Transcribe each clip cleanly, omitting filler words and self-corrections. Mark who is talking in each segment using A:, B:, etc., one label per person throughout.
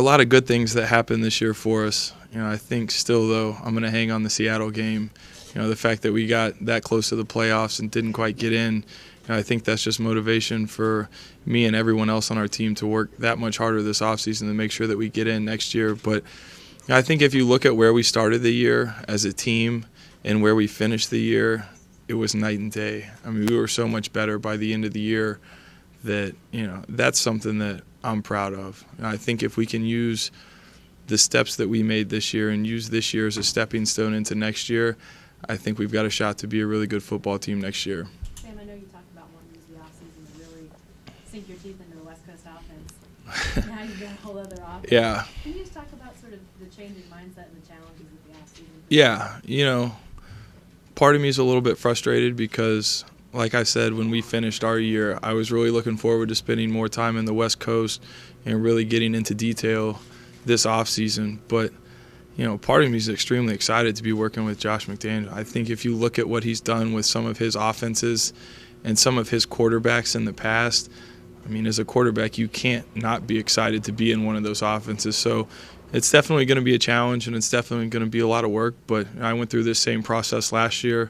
A: lot of good things that happened this year for us. I think still, though, I'm going to hang on the Seattle game. The fact that we got that close to the playoffs and didn't quite get in, I think that's just motivation for me and everyone else on our team to work that much harder this offseason to make sure that we get in next year. But I think if you look at where we started the year as a team and where we finished the year, it was night and day. I mean, we were so much better by the end of the year that, that's something that I'm proud of. And I think if we can use the steps that we made this year and use this year as a stepping stone into next year, I think we've got a shot to be a really good football team next year.
B: Sam, I know you talked about wanting to use the offseason to really sink your teeth into the West Coast offense. Now you've got a whole other offense.
A: Yeah.
B: Can you just talk about sort of the changing mindset and the challenges of the offseason?
A: Yeah, part of me is a little bit frustrated because, like I said, when we finished our year, I was really looking forward to spending more time in the West Coast and really getting into detail this offseason. But part of me is extremely excited to be working with Josh McDaniel. I think if you look at what he's done with some of his offenses and some of his quarterbacks in the past, I mean, as a quarterback, you can't not be excited to be in one of those offenses. So it's definitely going to be a challenge, and it's definitely going to be a lot of work. But I went through this same process last year,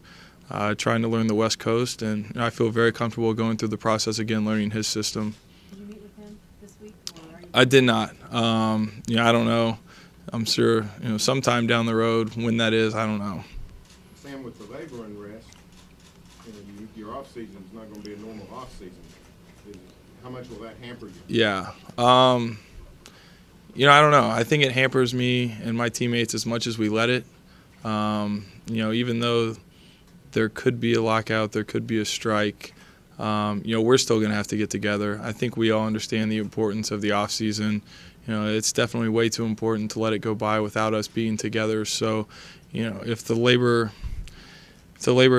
A: trying to learn the West Coast, and I feel very comfortable going through the process again, learning his system.
B: Did you meet with him this week? Or are you
A: I did not. I don't know. I'm sure, sometime down the road when that is, I don't know.
C: Sam, with the labor unrest, your off season is not going to be a normal off season. How much will that hamper you?
A: Yeah. I don't know. I think it hampers me and my teammates as much as we let it. Even though there could be a lockout, there could be a strike, we're still going to have to get together. I think we all understand the importance of the off season. It's definitely way too important to let it go by without us being together. So, if the labor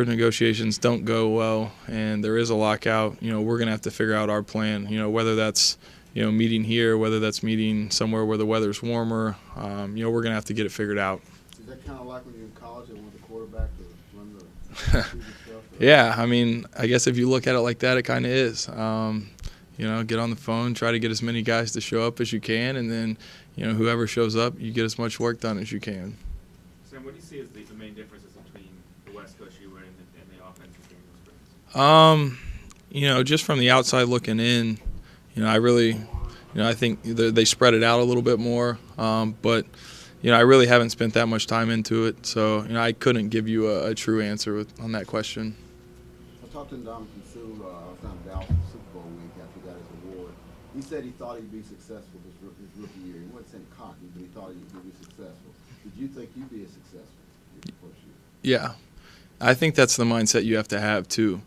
A: negotiations don't go well and there is a lockout, we're going to have to figure out our plan, whether that's, meeting here, whether that's meeting somewhere where the weather's warmer, we're going to have to get it figured out.
D: Is that kind of like when you're in college and want the quarterback to run the stuff?
A: Yeah, I mean, I guess if you look at it like that, it kind of is. Get on the phone, try to get as many guys to show up as you can, and then, whoever shows up, you get as much work done as you can.
E: Sam, what do you see as the main differences between the West Coast you were in and the offensive game this spring?
A: Just from the outside looking in, I think they spread it out a little bit more, but I really haven't spent that much time into it, so I couldn't give you a true answer on that question.
D: I talked to Dominican Sue down in Dallas for Super Bowl week after he got his award. He said he thought he'd be successful his rookie year. He wasn't saying cocky, but he thought he'd be successful. Did you think you'd be as successful your first year?
A: Yeah, I think that's the mindset you have to have too.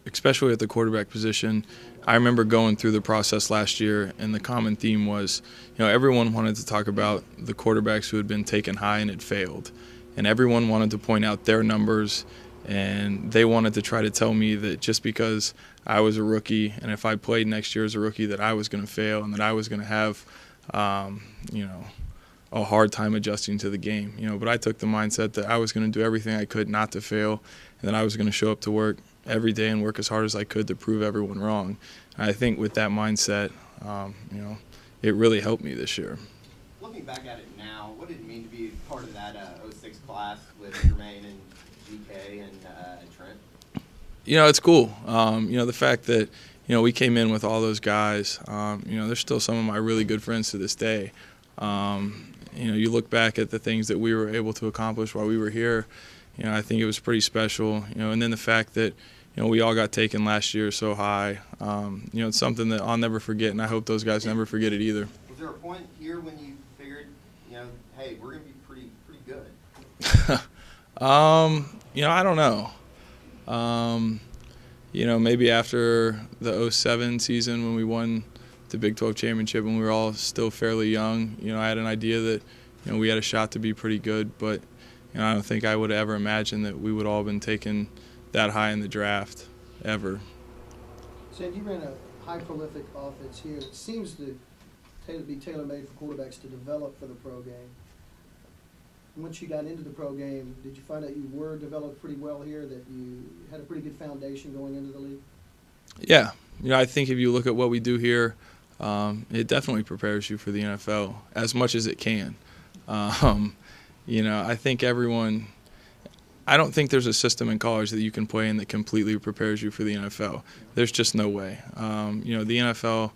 A: Especially at the quarterback position. I remember going through the process last year, and the common theme was, everyone wanted to talk about the quarterbacks who had been taken high and had failed. And everyone wanted to point out their numbers, and they wanted to try to tell me that just because I was a rookie and if I played next year as a rookie that I was going to fail and that I was going to have, a hard time adjusting to the game. But I took the mindset that I was going to do everything I could not to fail, and that I was going to show up to work every day and work as hard as I could to prove everyone wrong. And I think with that mindset, it really helped me this year.
F: Looking back at it now, what did it mean to be part of that 06 class with Jermaine and GK and Trent?
A: It's cool. The fact that, we came in with all those guys, they're still some of my really good friends to this day. You look back at the things that we were able to accomplish while we were here, I think it was pretty special, and then the fact that, we all got taken last year so high, it's something that I'll never forget, and I hope those guys never forget it either.
F: Was there a point here when you figured, hey, we're going to be pretty good?
A: I don't know. Maybe after the 07 season when we won the Big 12 championship and we were all still fairly young, I had an idea that, we had a shot to be pretty good, but I don't think I would have ever imagined that we would all have been taken that high in the draft, ever.
G: Sam, you ran a high prolific offense here. It seems to be tailor-made for quarterbacks to develop for the pro game. Once you got into the pro game, did you find that you were developed pretty well here, that you had a pretty good foundation going into the league?
A: Yeah. I think if you look at what we do here, it definitely prepares you for the NFL as much as it can. I think I don't think there's a system in college that you can play in that completely prepares you for the NFL. There's just no way. The NFL,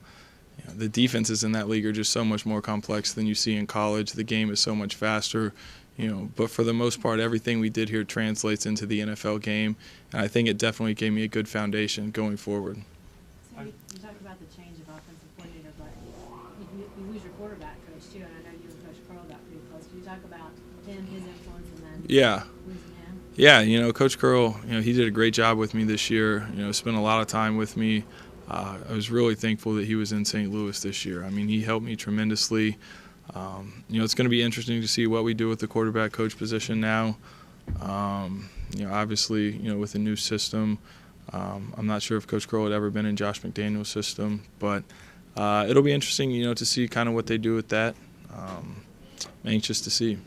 A: the defenses in that league are just so much more complex than you see in college. The game is so much faster. But for the most part, everything we did here translates into the NFL game, and I think it definitely gave me a good foundation going forward.
B: So you talked about the change of offensive coordinator, but you lose your quarterback coach too, and I know you and Coach Curl got pretty close. Can you talk about him, his influence, and then losing him?
A: Yeah, Coach Curl, he did a great job with me this year. Spent a lot of time with me. I was really thankful that he was in St. Louis this year. I mean, he helped me tremendously. It's going to be interesting to see what we do with the quarterback coach position now. Obviously, with the new system, I'm not sure if Coach Curl had ever been in Josh McDaniel's system, but it'll be interesting, to see kind of what they do with that. I'm anxious to see.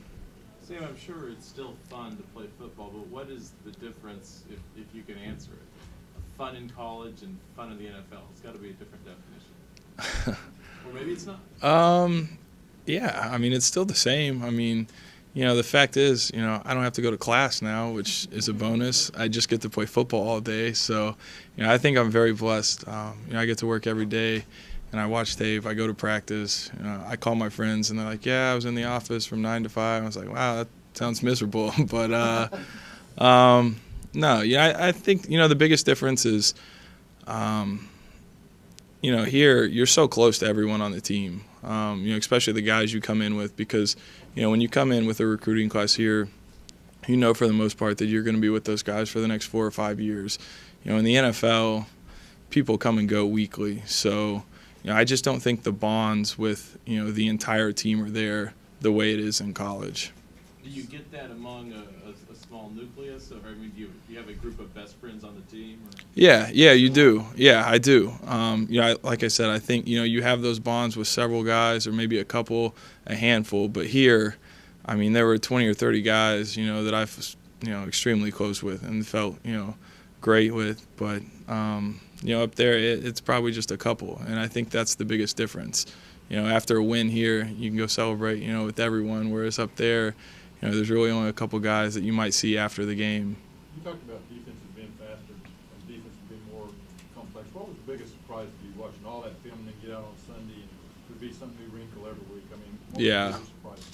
H: Sam, I'm sure it's still fun to play football, but what is the difference, if you can answer it? Fun in college and fun in the NFL. It's got to be a different definition. Or maybe it's not.
A: Yeah, I mean, it's still the same. I mean, the fact is, I don't have to go to class now, which is a bonus. I just get to play football all day. So, I think I'm very blessed. I get to work every day, and I watch tape. I go to practice. I call my friends, and they're like, yeah, I was in the office from 9 to 5. I was like, wow, that sounds miserable. But, no, I think, the biggest difference is, here you're so close to everyone on the team, especially the guys you come in with, because, when you come in with a recruiting class here, for the most part that you're going to be with those guys for the next 4 or 5 years. In the NFL, people come and go weekly. So, I just don't think the bonds with, the entire team are there the way it is in college.
H: Do you get that among a small nucleus? Or, do you have a group of best friends on the team? Or?
A: Yeah, you do. Yeah, I do. Like I said, I think, you have those bonds with several guys or maybe a handful. But here, I mean, there were 20 or 30 guys, that I was, extremely close with and felt, great with. But, up there, it's probably just a couple. And I think that's the biggest difference. After a win here, you can go celebrate, with everyone, whereas up there, there's really only a couple guys that you might see after the game.
I: You talked about defenses being faster and defenses being more complex. What was the biggest surprise to you watching all that film and then get out on Sunday and there be some new wrinkle every week? I mean, what was the biggest surprise to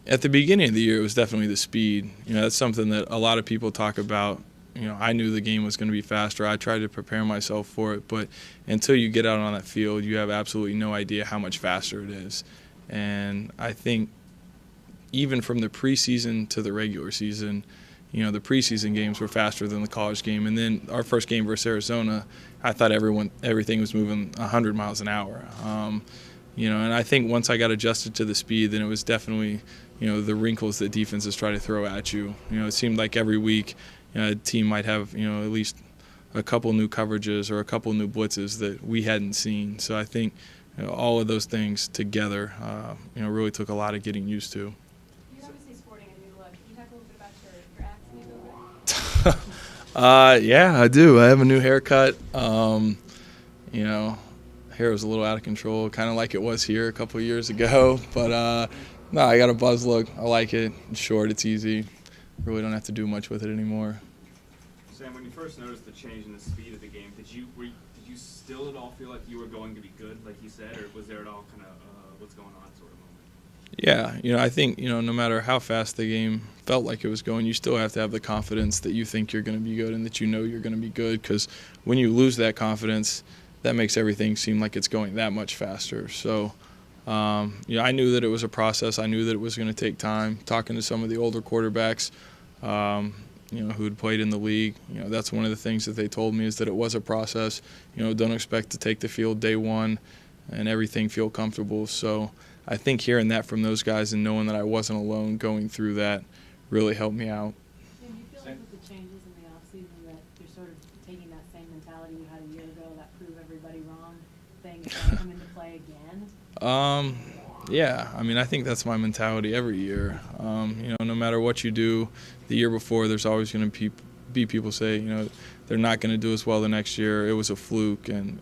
I: you?
A: At the beginning of the year, it was definitely the speed. That's something that a lot of people talk about. I knew the game was going to be faster. I tried to prepare myself for it, but until you get out on that field, you have absolutely no idea how much faster it is. And I think even from the preseason to the regular season, the preseason games were faster than the college game. And then our first game versus Arizona, I thought everything was moving 100 miles an hour. And I think once I got adjusted to the speed, then it was definitely, the wrinkles that defenses try to throw at you. It seemed like every week, a team might have, at least a couple new coverages or a couple new blitzes that we hadn't seen. So I think all of those things together, really took a lot of getting used to.
B: You're obviously sporting a new look. Can you talk a little bit about your accent?
A: Yeah, I do. I have a new haircut. Hair was a little out of control, kind of like it was here a couple of years ago. But no, I got a buzz look. I like it. It's short. It's easy. Really don't have to do much with it anymore.
E: Sam, when you first noticed the change in the speed of the game, did you still at all feel like you were going to be good, like you said, or was there at all kind of what's going on sort of moment?
A: Yeah, I think, no matter how fast the game felt like it was going, you still have to have the confidence that you think you're going to be good and that you're going to be good, because when you lose that confidence, that makes everything seem like it's going that much faster. So, I knew that it was a process. I knew that it was going to take time. Talking to some of the older quarterbacks, who had played in the league, that's one of the things that they told me is that it was a process. Don't expect to take the field day one and everything feel comfortable. So I think hearing that from those guys and knowing that I wasn't alone going through that really helped me out.
B: Do you feel like with the changes in the offseason that you're sort of taking that same mentality you had a year ago, that prove everybody wrong thing, is going to come into play again?
A: Yeah, I think that's my mentality every year. No matter what you do, the year before there's always going to B people say, they're not going to do as well the next year. It was a fluke, and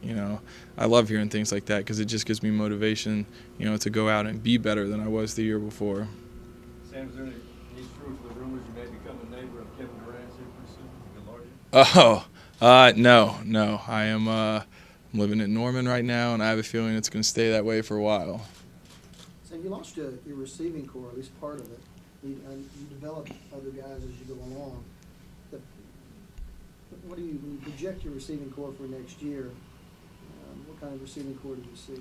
A: I love hearing things like that because it just gives me motivation, to go out and be better than I was the year before.
I: Sam, is there any truth to the rumors you may become a neighbor of Kevin Durant's here pretty soon in LaGuardia?
A: No. I am I'm living in Norman right now, and I have a feeling it's going to stay that way for a while.
G: So you lost your receiving core, at least part of it. You develop other guys as you go along. When you project your receiving core for next year, what kind of receiving core do you see?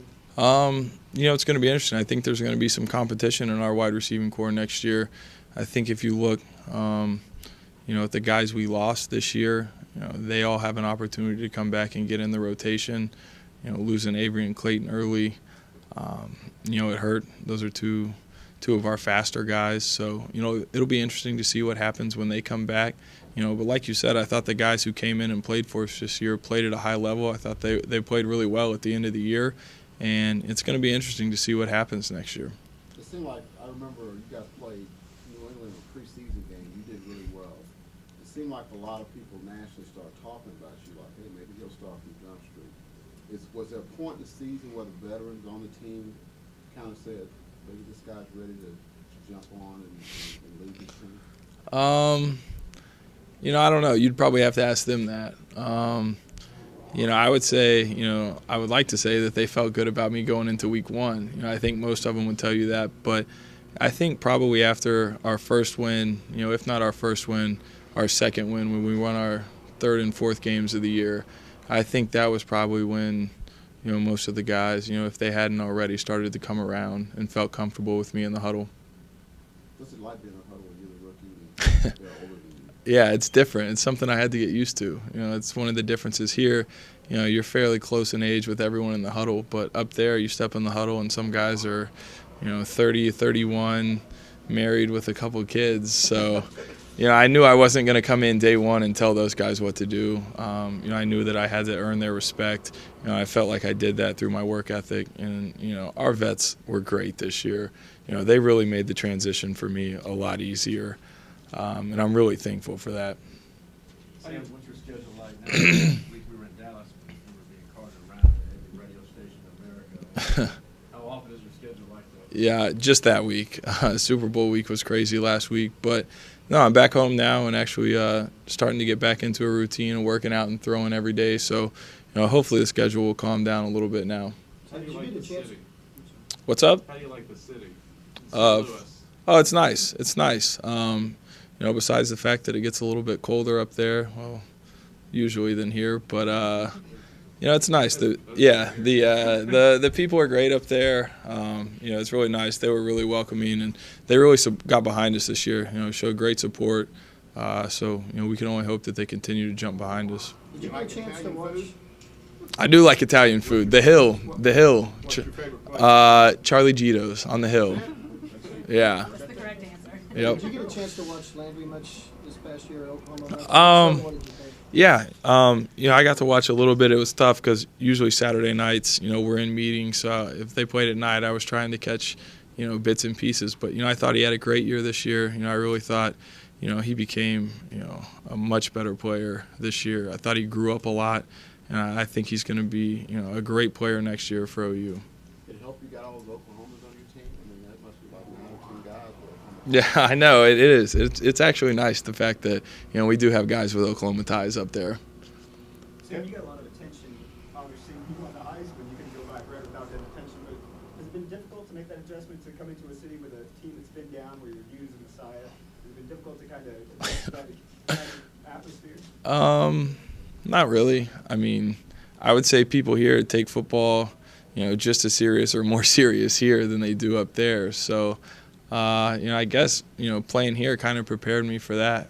A: It's going to be interesting. I think there's going to be some competition in our wide receiving core next year. I think if you look, at the guys we lost this year, they all have an opportunity to come back and get in the rotation. Losing Avery and Clayton early, it hurt. Those are two of our faster guys. So, it'll be interesting to see what happens when they come back. But like you said, I thought the guys who came in and played for us this year played at a high level. I thought they played really well at the end of the year, and it's going to be interesting to see what happens next year.
D: It seemed like, I remember you guys played New England in a preseason game. You did really well. It seemed like a lot of people nationally started talking about you, like, hey, maybe he'll start from Jump Street. Was there a point in the season where the veterans on the team kind of said, maybe this guy's ready to jump on and lead this team?
A: I don't know. You'd probably have to ask them that. I would say, I would like to say that they felt good about me going into week one. I think most of them would tell you that. But I think probably after our first win, if not our first win, our second win when we won our third and fourth games of the year, I think that was probably when, most of the guys, if they hadn't already, started to come around and felt comfortable with me in the huddle.
D: What's it like being in a huddle when you're a rookie and they're older than you?
A: Yeah, it's different. It's something I had to get used to. It's one of the differences here. You're fairly close in age with everyone in the huddle, but up there you step in the huddle and some guys are, 30, 31, married with a couple of kids. So, I knew I wasn't going to come in day one and tell those guys what to do. I knew that I had to earn their respect. I felt like I did that through my work ethic. And, our vets were great this year. They really made the transition for me a lot easier. And I'm really thankful for that.
I: Sam, what's your schedule like now? Last week we were in Dallas, we were being carted around to every radio station in America. How often is your schedule like that?
A: Yeah, just that week. Super Bowl week was crazy last week. But, no, I'm back home now and actually starting to get back into a routine and working out and throwing every day. So, hopefully the schedule will calm down a little bit now.
H: How do you like the city?
A: What's up?
H: How do you like the city?
A: It's nice. It's nice. Besides the fact that it gets a little bit colder up there, well, usually than here, but it's nice. The people are great up there. It's really nice. They were really welcoming, and they really got behind us this year. Showed great support. So we can only hope that they continue to jump behind us.
G: Did you get a chance to watch?
A: I do like Italian food. The Hill.
C: What's your favorite place?
A: Charlie Gito's on the Hill. Yeah.
B: That's the correct answer.
A: Yep.
G: Did you get a chance to watch Landry much this past year at Oklahoma? What did you think?
A: Yeah. I got to watch a little bit. It was tough because usually Saturday nights, we're in meetings. If they played at night, I was trying to catch, bits and pieces. But, I thought he had a great year this year. I really thought, he became, a much better player this year. I thought he grew up a lot. And I think he's going to be, a great player next year for OU.
D: Did it help you got all those Oklahomans on your team? I mean, that must be like 9 or 10 guys.
A: Yeah, I know. It is. It's actually nice, the fact that, we do have guys with Oklahoma ties up there.
J: Sam, you got a lot of attention, obviously, on the ice when you can go back right without that attention, but has it been difficult to make that adjustment to come into a city with a team that's been down where you're viewed as a messiah? Has it been difficult to kind of adjust that kind of atmosphere?
A: Not really. I mean, I would say people here take football, just as serious or more serious here than they do up there. So, I guess, playing here kind of prepared me for that.